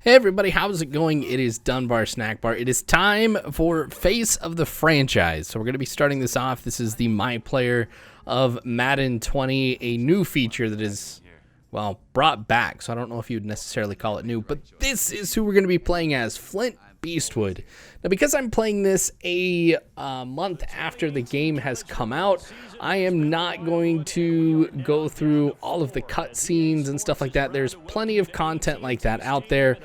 Hey everybody, how's it going? It is Dunbar Snack Bar. It is time for Face of the Franchise. So we're going to be starting this off. This is the My Player of Madden 20, a new feature that is, well, brought back. So I don't know if you'd necessarily call it new, but this is who we're going to be playing as, Flint Beastwood. Now, because I'm playing this a month after the game has come out, I am not going to go through all of the cutscenes and stuff like that. There's plenty of content like that out there.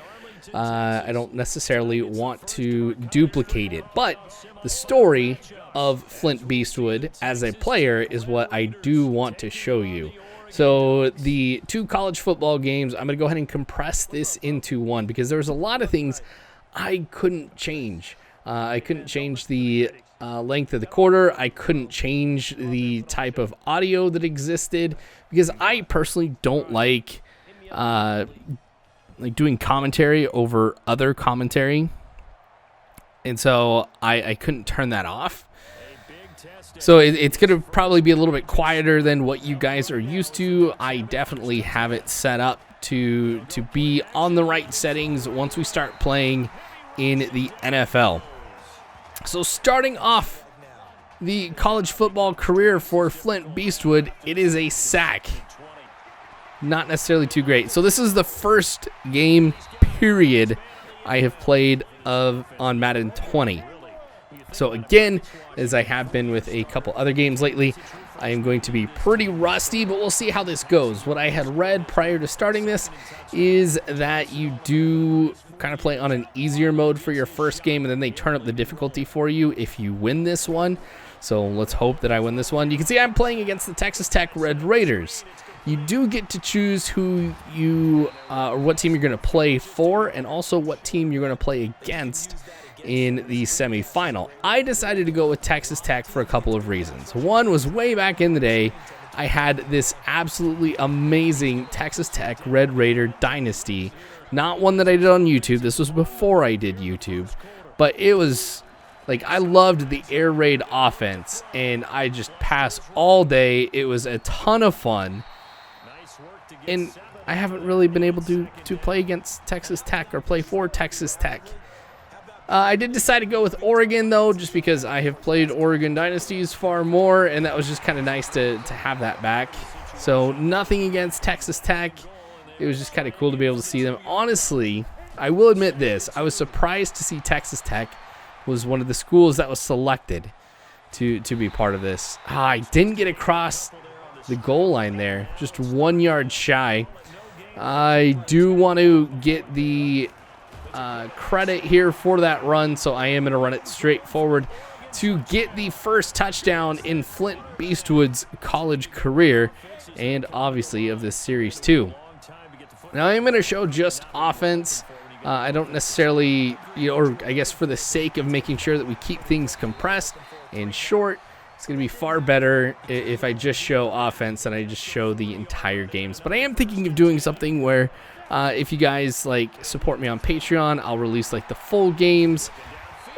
I don't necessarily want to duplicate it, but the story of Flint Beastwood as a player is what I do want to show you. So the two college football games, I'm going to go ahead and compress this into one because there's a lot of things I couldn't change. I couldn't change the length of the quarter. I couldn't change the type of audio that existed because I personally don't like doing commentary over other commentary, and so I couldn't turn that off. So it's going to probably be a little bit quieter than what you guys are used to. I definitely have it set up to be on the right settings once we start playing in the NFL. So starting off the college football career for Flint Beastwood, it is a sack. Not necessarily too great. So this is the first game period I have played on Madden 20. So again, as I have been with a couple other games lately, I am going to be pretty rusty, but we'll see how this goes. What I had read prior to starting this is that you do kind of play on an easier mode for your first game, and then they turn up the difficulty for you if you win this one. So let's hope that I win this one. You can see I'm playing against the Texas Tech Red Raiders. You do get to choose who you or what team you're going to play for, and also what team you're going to play against in the semifinal. I decided to go with Texas Tech for a couple of reasons. One was way back in the day, I had this absolutely amazing Texas Tech Red Raider dynasty. Not one that I did on YouTube. This was before I did YouTube. But it was like, I loved the air raid offense, and I just passed all day. It was a ton of fun. And I haven't really been able to play against Texas Tech or play for Texas Tech. I did decide to go with Oregon, though, just because I have played Oregon Dynasties far more, and that was just kind of nice to have that back. So nothing against Texas Tech. It was just kind of cool to be able to see them. Honestly, I will admit this. I was surprised to see Texas Tech was one of the schools that was selected to be part of this. I didn't get across the goal line there, just 1 yard shy. I do want to get the credit here for that run, so I am going to run it straight forward to get the first touchdown in Flint Beastwood's college career, and obviously of this series too. Now I am going to show just offense. I don't necessarily, or I guess for the sake of making sure that we keep things compressed and short, it's going to be far better if I just show offense than I just show the entire games. But I am thinking of doing something where if you guys support me on Patreon, I'll release the full games.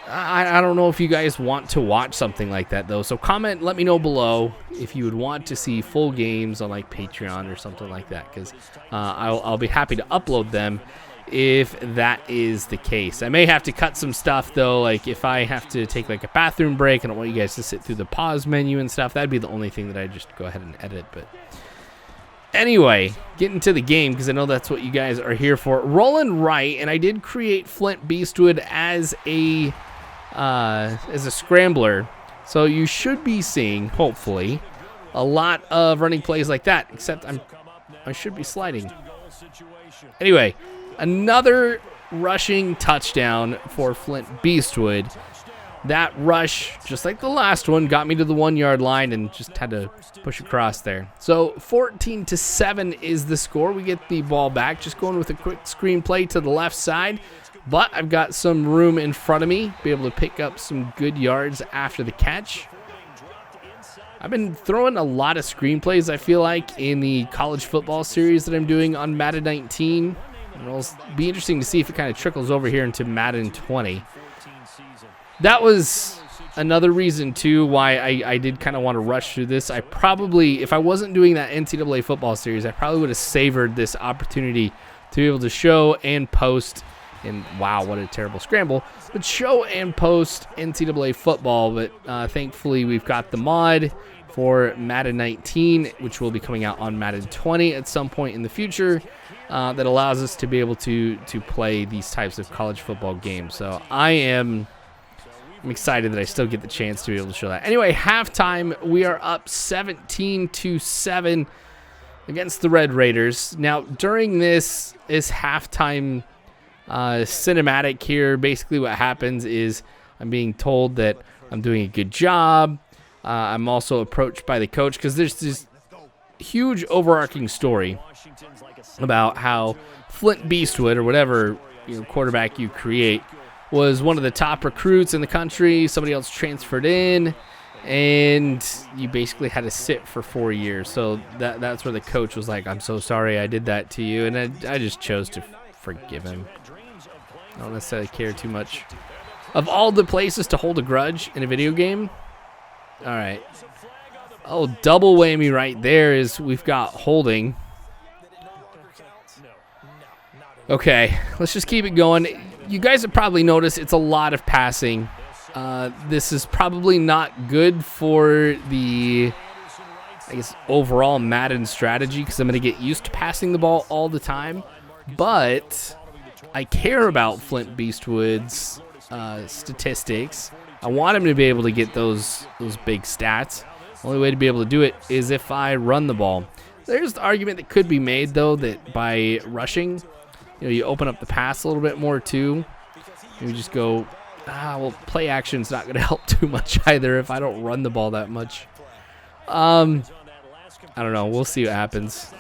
I don't know if you guys want to watch something like that, though. So comment, let me know below if you would want to see full games on Patreon or something like that, because I'll be happy to upload them if that is the case. I may have to cut some stuff, though. If I have to take a bathroom break, I don't want you guys to sit through the pause menu and stuff. That'd be the only thing that I just go ahead and edit. But anyway, getting to the game, because I know that's what you guys are here for. Rolling right, and I did create Flint Beastwood as a scrambler, so you should be seeing, hopefully, a lot of running plays like that, except I should be sliding. Anyway, another rushing touchdown for Flint Beastwood. That rush, just like the last one, got me to the 1 yard line and just had to push across there. So 14-7 is the score. We get the ball back, just going with a quick screen play to the left side. But I've got some room in front of me, be able to pick up some good yards after the catch. I've been throwing a lot of screenplays, I feel like, in the college football series that I'm doing on Madden 19. And it'll be interesting to see if it kind of trickles over here into Madden 20. That was another reason, too, why I did kind of want to rush through this. I probably, if I wasn't doing that NCAA football series, I probably would have savored this opportunity to be able to show and post, and wow, what a terrible scramble, but show and post NCAA football. But thankfully, we've got the mod for Madden 19, which will be coming out on Madden 20 at some point in the future, that allows us to be able to play these types of college football games. So I'm excited that I still get the chance to be able to show that. Anyway, halftime, we are up 17-7 against the Red Raiders. Now, during this halftime cinematic here, basically what happens is I'm being told that I'm doing a good job. I'm also approached by the coach because there's this huge overarching story about how Flint Beastwood, or whatever quarterback you create, was one of the top recruits in the country. Somebody else transferred in, and you basically had to sit for 4 years. So that's where the coach was like, I'm so sorry I did that to you. And I just chose to forgive him. I don't necessarily care too much. Of all the places to hold a grudge in a video game, all right. Oh, double whammy right there is we've got holding. Okay, let's just keep it going. You guys have probably noticed it's a lot of passing. This is probably not good for the, I guess, overall Madden strategy, because I'm going to get used to passing the ball all the time. But I care about Flint Beastwood's statistics. I want him to be able to get those big stats. The only way to be able to do it is if I run the ball. There's the argument that could be made, though, that by rushing, you open up the pass a little bit more, too. You just go, well, play action's not going to help too much either if I don't run the ball that much. I don't know. We'll see what happens.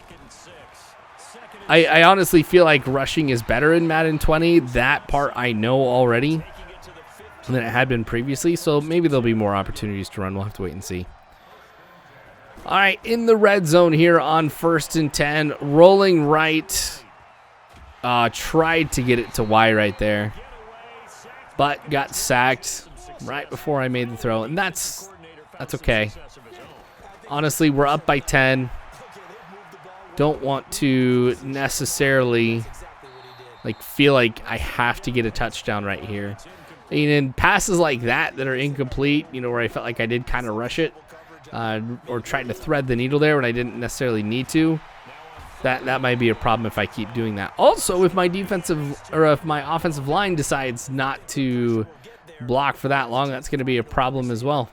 I honestly feel like rushing is better in Madden 20. That part I know already than it had been previously, so maybe there'll be more opportunities to run. We'll have to wait and see. All right, in the red zone here on 1st and 10, rolling right. Tried to get it to Y right there, but got sacked right before I made the throw, and that's okay. Honestly, we're up by 10. Don't want to necessarily feel like I have to get a touchdown right here. And in passes like that are incomplete, where I felt like I did kind of rush it, or tried to thread the needle there when I didn't necessarily need to. That might be a problem if I keep doing that. Also, if my if my offensive line decides not to block for that long, that's going to be a problem as well.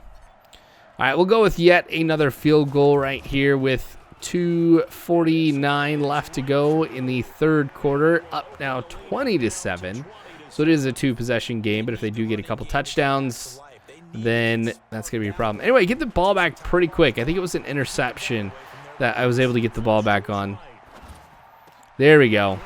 All right, we'll go with yet another field goal right here with 2:49 left to go in the third quarter. Up now 20-7. So it is a 2-possession game, but if they do get a couple touchdowns, then that's going to be a problem. Anyway, get the ball back pretty quick. I think it was an interception that I was able to get the ball back on. There we go.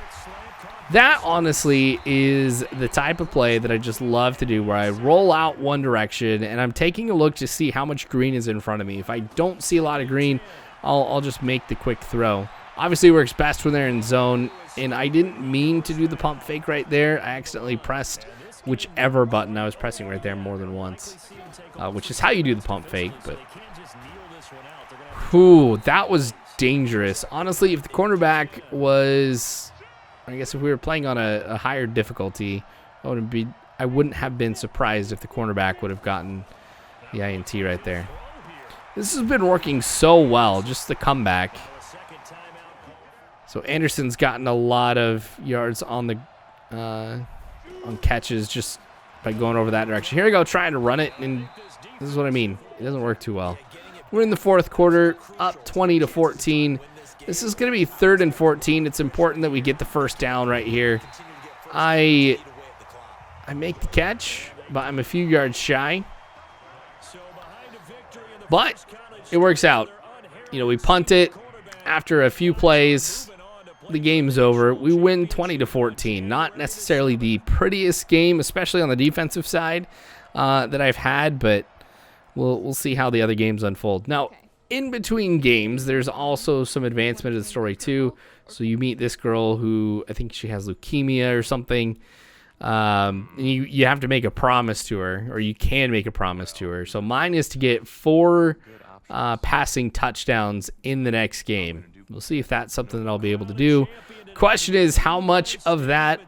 That, honestly, is the type of play that I just love to do, where I roll out one direction, and I'm taking a look to see how much green is in front of me. If I don't see a lot of green, I'll just make the quick throw. Obviously, it works best when they're in zone, and I didn't mean to do the pump fake right there. I accidentally pressed whichever button I was pressing right there more than once, which is how you do the pump fake. But whew, that was dangerous. Honestly, if the cornerback was, I guess if we were playing on a higher difficulty, I wouldn't have been surprised if the cornerback would have gotten the INT right there. This has been working so well, just the comeback. So Anderson's gotten a lot of yards on the on catches just by going over that direction. Here we go, trying to run it, and this is what I mean. It doesn't work too well. We're in the fourth quarter, up 20-14. This is going to be 3rd and 14. It's important that we get the first down right here. I make the catch, but I'm a few yards shy. But it works out. We punt it after a few plays. The game's over. We win 20-14. Not necessarily the prettiest game, especially on the defensive side, that I've had, but we'll see how the other games unfold. Now, in between games, there's also some advancement of the story too. So you meet this girl who, I think she has leukemia or something. And you have to make a promise to her, or you can make a promise to her. So mine is to get 4 passing touchdowns in the next game. we'll see if that's something that I'll be able to do. Question is, how much of that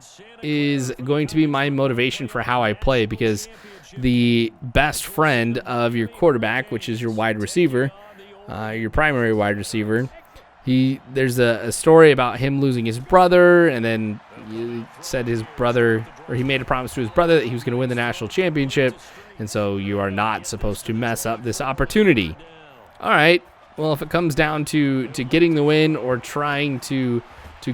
is going to be my motivation for how I play, because the best friend of your quarterback, which is your wide receiver, your primary wide receiver, there's a story about him losing his brother, and then he said his brother, or he made a promise to his brother that he was going to win the national championship, and so you are not supposed to mess up this opportunity. All right, well, if it comes down to getting the win or trying to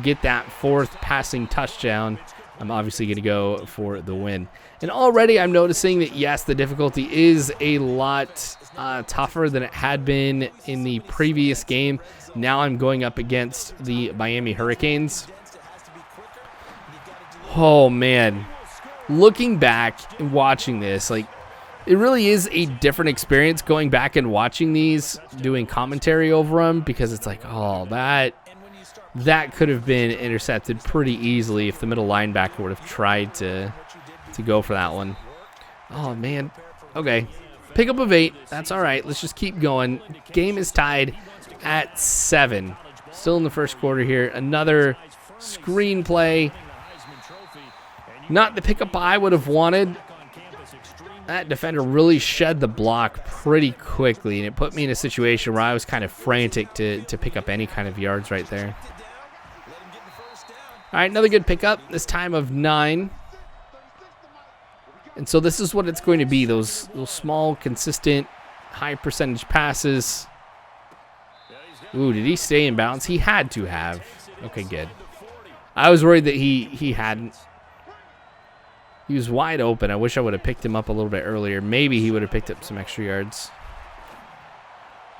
get that 4th passing touchdown, I'm obviously going to go for the win. And already I'm noticing that, yes, the difficulty is a lot tougher than it had been in the previous game. Now I'm going up against the Miami Hurricanes. Oh, man. Looking back and watching this, like, it really is a different experience going back and watching these, doing commentary over them, because it's like, oh, that could have been intercepted pretty easily if the middle linebacker would have tried to go for that one. Oh, man. Okay. Pick up of 8. That's all right. Let's just keep going. Game is tied at 7. Still in the first quarter here. Another screenplay. Not the pickup I would have wanted. That defender really shed the block pretty quickly, and it put me in a situation where I was kind of frantic to pick up any kind of yards right there. All right, another good pickup, this time of 9. And so this is what it's going to be, those small, consistent, high percentage passes. Ooh, did he stay in bounds? He had to have. Okay, good. I was worried that he hadn't. He was wide open. I wish I would have picked him up a little bit earlier. Maybe he would have picked up some extra yards.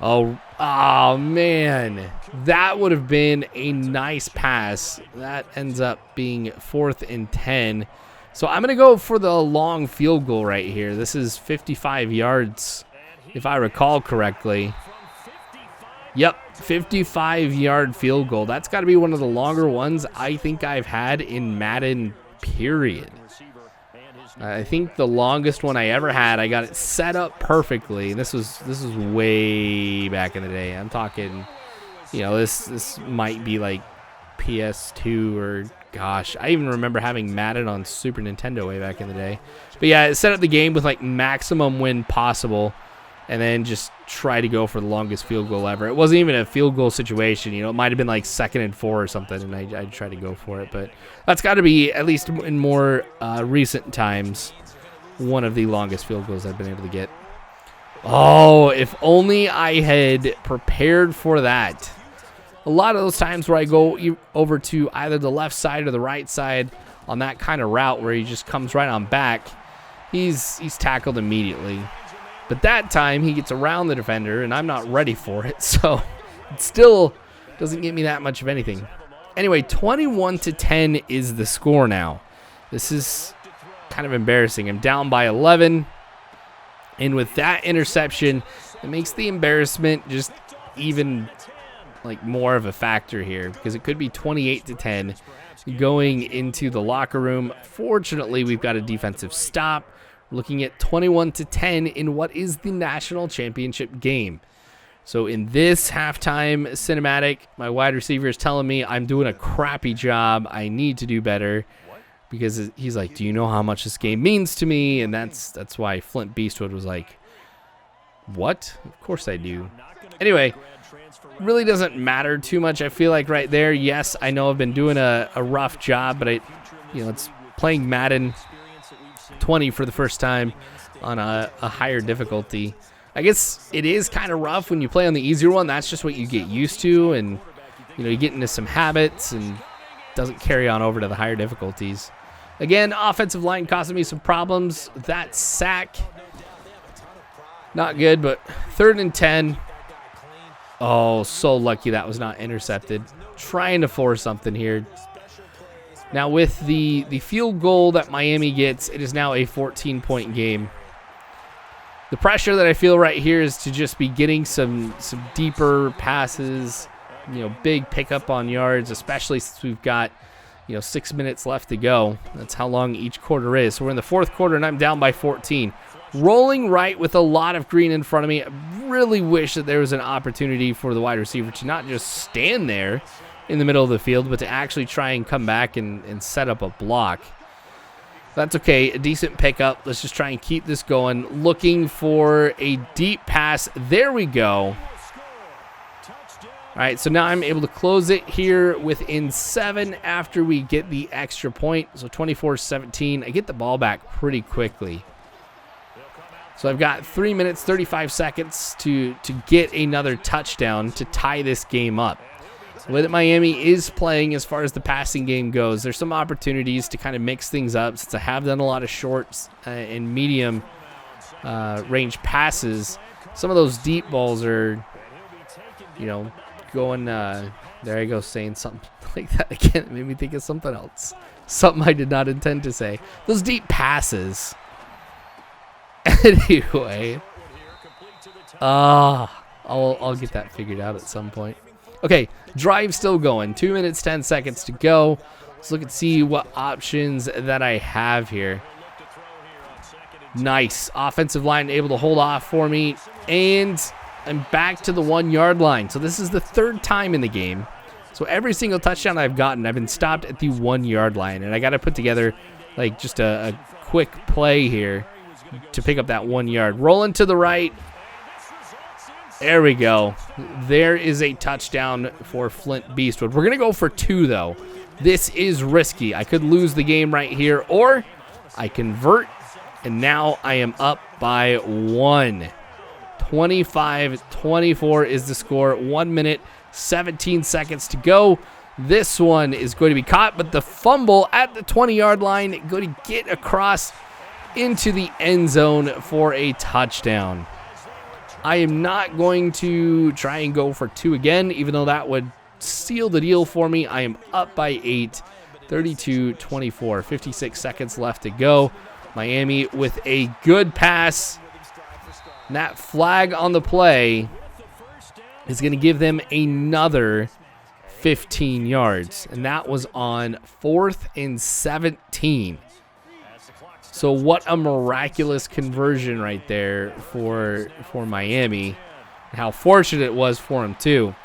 Oh, man. That would have been a nice pass. That ends up being 4th and 10. So I'm going to go for the long field goal right here. This is 55 yards, if I recall correctly. Yep, 55-yard field goal. That's got to be one of the longer ones I think I've had in Madden, period. I think the longest one I ever had, I got it set up perfectly. This was way back in the day. I'm talking, this might be like PS2 or, gosh, I even remember having Madden on Super Nintendo way back in the day. But yeah, it set up the game with like maximum win possible, and then just try to go for the longest field goal ever. It wasn't even a field goal situation. It might have been like 2nd and 4 or something, and I tried to go for it. But that's got to be, at least in more recent times, one of the longest field goals I've been able to get. Oh, if only I had prepared for that. A lot of those times where I go over to either the left side or the right side on that kind of route where he just comes right on back, he's tackled immediately. But that time, he gets around the defender, and I'm not ready for it, so it still doesn't get me that much of anything. Anyway, 21-10 is the score now. This is kind of embarrassing. I'm down by 11, and with that interception, it makes the embarrassment just even like more of a factor here, because it could be 28-10 going into the locker room. Fortunately, we've got a defensive stop. Looking at 21-10 in what is the national championship game. So in this halftime cinematic, my wide receiver is telling me I'm doing a crappy job. I need to do better, because he's like, do you know how much this game means to me? And that's why Flint Beastwood was like, what? Of course I do. Anyway, really doesn't matter too much, I feel like, right there. Yes, I know I've been doing a rough job, but it's playing Madden 20 for the first time on a higher difficulty. I guess it is kind of rough when you play on the easier one. That's just what you get used to, and you get into some habits, and doesn't carry on over to the higher difficulties. Again, offensive line costing me some problems. That sack, not good, but 3rd and 10. Oh, so lucky that was not intercepted. Trying to force something here. Now with the field goal that Miami gets, it is now a 14-point game. The pressure that I feel right here is to just be getting some deeper passes, big pickup on yards, especially since we've got 6 minutes left to go. That's how long each quarter is. So we're in the 4th quarter, and I'm down by 14. rolling right with a lot of green in front of me. I really wish that there was an opportunity for the wide receiver to not just stand there in the middle of the field, but to actually try and come back and set up a block. That's okay, a decent pickup. Let's just try and keep this going. Looking for a deep pass. There we go. All right, so now I'm able to close it here within 7 after we get the extra point. So 24-17. I get the ball back pretty quickly. So I've got 3 minutes, 35 seconds to get another touchdown to tie this game up. The way that Miami is playing as far as the passing game goes, there's some opportunities to kind of mix things up since I have done a lot of shorts and medium range passes. Some of those deep balls are, you know, going, there I go saying something like that again. It made me think of something else. Something I did not intend to say. Those deep passes. Anyway. I'll get that figured out at some point. Okay, drive still going. 2 minutes, 10 seconds to go. Let's look and see what options that I have here. Nice. Offensive line able to hold off for me. And I'm back to the 1 yard line. So this is the 3rd time in the game. So every single touchdown I've gotten, I've been stopped at the 1 yard line. And I got to put together like just a quick play here to pick up that 1 yard. Rolling to the right. There we go. There is a touchdown for Flint Beastwood. We're going to go for 2, though. This is risky. I could lose the game right here, or I convert, and now I am up by 1. 25-24 is the score. 1 minute, 17 seconds to go. This one is going to be caught, but the fumble at the 20-yard line going to get across into the end zone for a touchdown. I am not going to try and go for 2 again, even though that would seal the deal for me. I am up by 8, 32-24, 56 seconds left to go. Miami with a good pass. And that flag on the play is going to give them another 15 yards, and that was on 4th and 17. So what a miraculous conversion right there for Miami. How fortunate it was for him, too.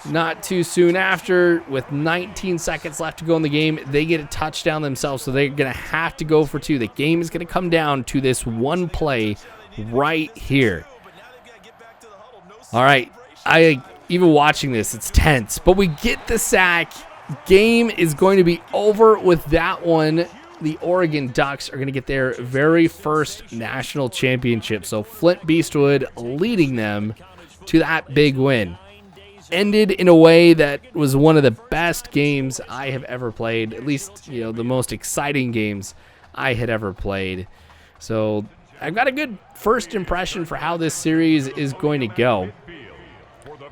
Not too soon after, with 19 seconds left to go in the game, they get a touchdown themselves, so they're going to have to go for 2. The game is going to come down to this one play right here. All right, even watching this, it's tense, but we get the sack. Game is going to be over with that one. The Oregon Ducks are going to get their very first national championship. So Flint Beastwood leading them to that big win. Ended in a way that was one of the best games I have ever played. At least, you know, the most exciting games I had ever played. So I've got a good first impression for how this series is going to go.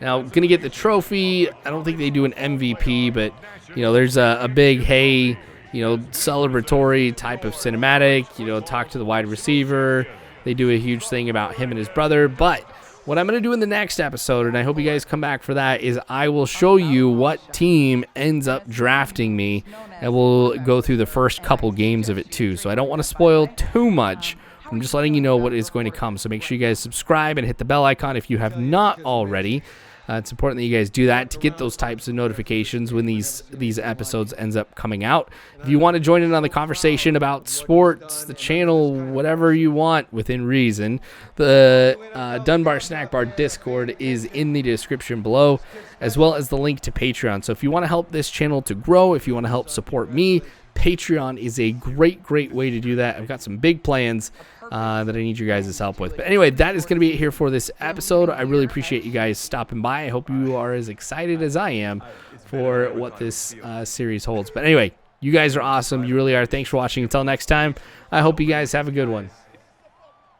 Now, going to get the trophy. I don't think they do an MVP, but, you know, there's a big, hey, you know, celebratory type of cinematic, you know, talk to the wide receiver. They do a huge thing about him and his brother. But what I'm going to do in the next episode, and I hope you guys come back for that, is I will show you what team ends up drafting me, and we'll go through the first couple games of it too. So I don't want to spoil too much. I'm just letting you know what is going to come. So make sure you guys subscribe and hit the bell icon if you have not already. It's important that you guys do that to get those types of notifications when these episodes ends up coming out. If you want to join in on the conversation about sports, the channel, whatever you want within reason, the Dunbar Snack Bar Discord is in the description below, as well as the link to Patreon. So if you want to help this channel to grow, if you want to help support me, Patreon is a great way to do that. I've got some big plans that I need your guys' help with. But anyway, that is going to be it here for this episode. I really appreciate you guys stopping by. I hope you are as excited as I am for what this series holds. But anyway, you guys are awesome. You really are. Thanks for watching. Until next time, I hope you guys have a good one.